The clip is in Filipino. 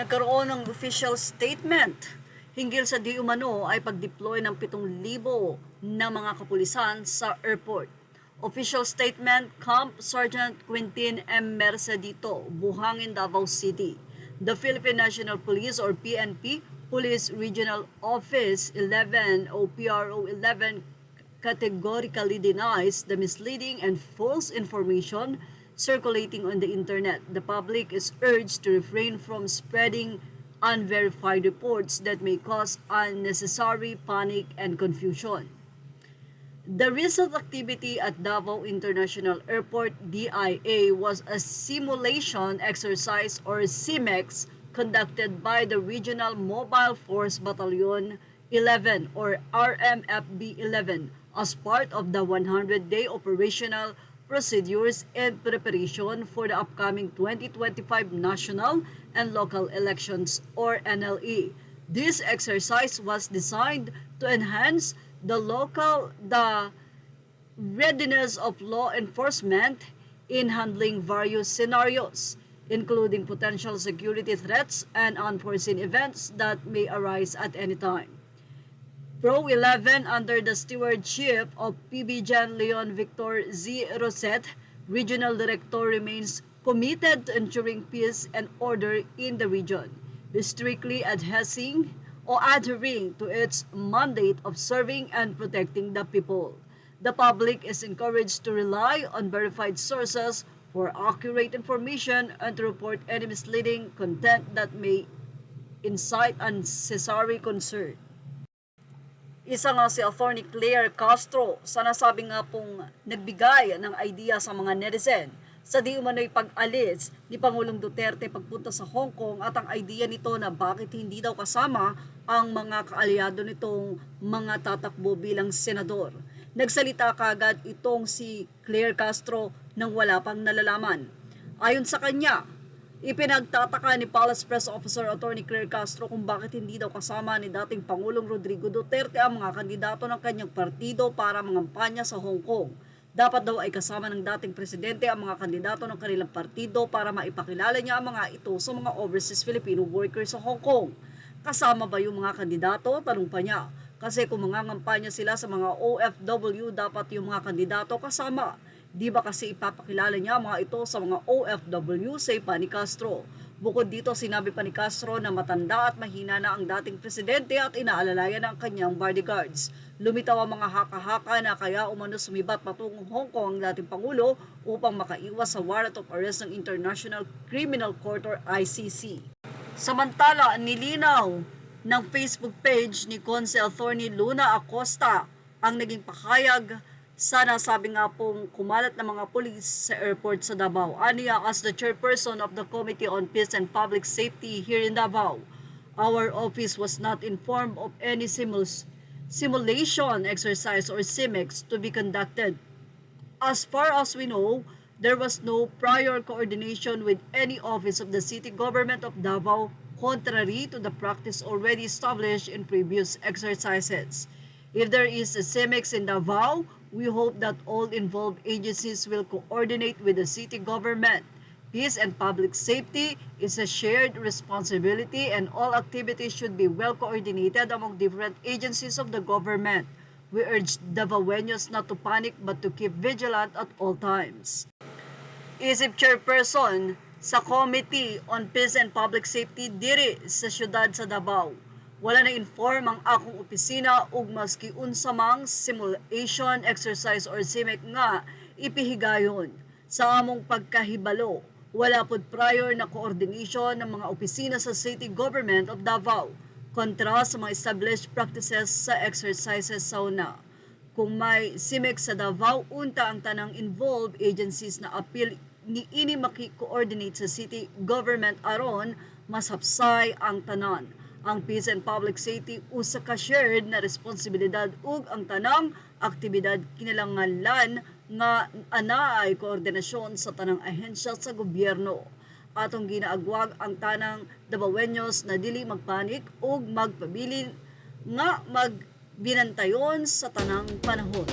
Nagkaroon ng official statement hinggil sa di umano ay pag-deploy ng 7,000 na mga kapulisan sa airport. Official statement, Camp Sergeant Quintin M. Mercedito, Buhangin, Davao City. The Philippine National Police or PNP, Police Regional Office 11 o PRO 11 categorically denies the misleading and false information circulating on the internet. The public is urged to refrain from spreading unverified reports that may cause unnecessary panic and confusion. The recent activity at Davao International Airport DIA was a simulation exercise or CIMEX conducted by the Regional Mobile Force Battalion 11 or RMFB 11 as part of the 100-day operational procedures and preparation for the upcoming 2025 national and local elections or NLE. This exercise was designed to enhance the readiness of law enforcement in handling various scenarios, including potential security threats and unforeseen events that may arise at any time. Pro 11 under the stewardship of PB Gen Leon Victor Z. Rosette, Regional Director, remains committed to ensuring peace and order in the region, strictly adhering to its mandate of serving and protecting the people. The public is encouraged to rely on verified sources for accurate information and to report any misleading content that may incite unnecessary concern. Isa nga si Attorney Claire Castro sa nasabi nga pong nagbigay ng idea sa mga netizen sa di umano'y pag-alis ni Pangulong Duterte pagpunta sa Hong Kong at ang idea nito na bakit hindi daw kasama ang mga kaalyado nitong mga tatakbo bilang senador. Nagsalita kagad itong si Claire Castro nang wala pang nalalaman. Ayon sa kanya, ipinagtataka ni Palace Press Officer Attorney Claire Castro kung bakit hindi daw kasama ni dating Pangulong Rodrigo Duterte ang mga kandidato ng kanyang partido para mangampanya sa Hong Kong. Dapat daw ay kasama ng dating presidente ang mga kandidato ng kanilang partido para maipakilala niya ang mga ito sa mga overseas Filipino workers sa Hong Kong. Kasama ba yung mga kandidato? Tanong pa niya. Kasi kung mangangampanya sila sa mga OFW, dapat yung mga kandidato kasama. Di ba kasi ipapakilala niya mga ito sa mga OFW, say pa ni Castro. Bukod dito, sinabi pa ni Castro na matanda at mahina na ang dating presidente at inaalalayan ang kanyang bodyguards. Lumitaw ang mga haka-haka na kaya umano sumibat patungong Hong Kong ang dating Pangulo upang makaiwas sa warrant of arrest ng International Criminal Court or ICC. Samantala, nilinaw ng Facebook page ni Conse Attorney Luna Acosta ang naging pakayag sa nasabi nga pong kumalat ng mga pulis sa airport sa Davao. Aniya, as the chairperson of the Committee on Peace and Public Safety here in Davao, our office was not informed of any simulation exercise or CIMEX to be conducted. As far as we know, there was no prior coordination with any office of the city government of Davao, contrary to the practice already established in previous exercises. If there is a CIMEX in Davao, we hope that all involved agencies will coordinate with the city government. Peace and public safety is a shared responsibility and all activities should be well coordinated among different agencies of the government. We urge Davaoenos not to panic but to keep vigilant at all times. Isip Chairperson sa Committee on Peace and Public Safety diri sa siyudad sa Davao. Wala na inform ang akong opisina ug maski unsa mang simulation exercise or CIMEC nga ipihigayon. Sa among pagkahibalo, wala pod prior na coordination ng mga opisina sa City Government of Davao kontra sa mga established practices sa exercises sa una. Kung may CIMEC sa Davao, unta ang tanang involved agencies na appeal ni ini maki-coordinate sa City Government aron masapsay ang tanan. Ang peace and public safety usa ka shared na responsibilidad ug ang tanang aktibidad kinahanglan nga anaay koordinasyon sa tanang ahensya sa gobyerno. Atong ginaagwag ang tanang Davaoenos na dili magpanik ug magpabilin nga magbinantayon sa tanang panahon.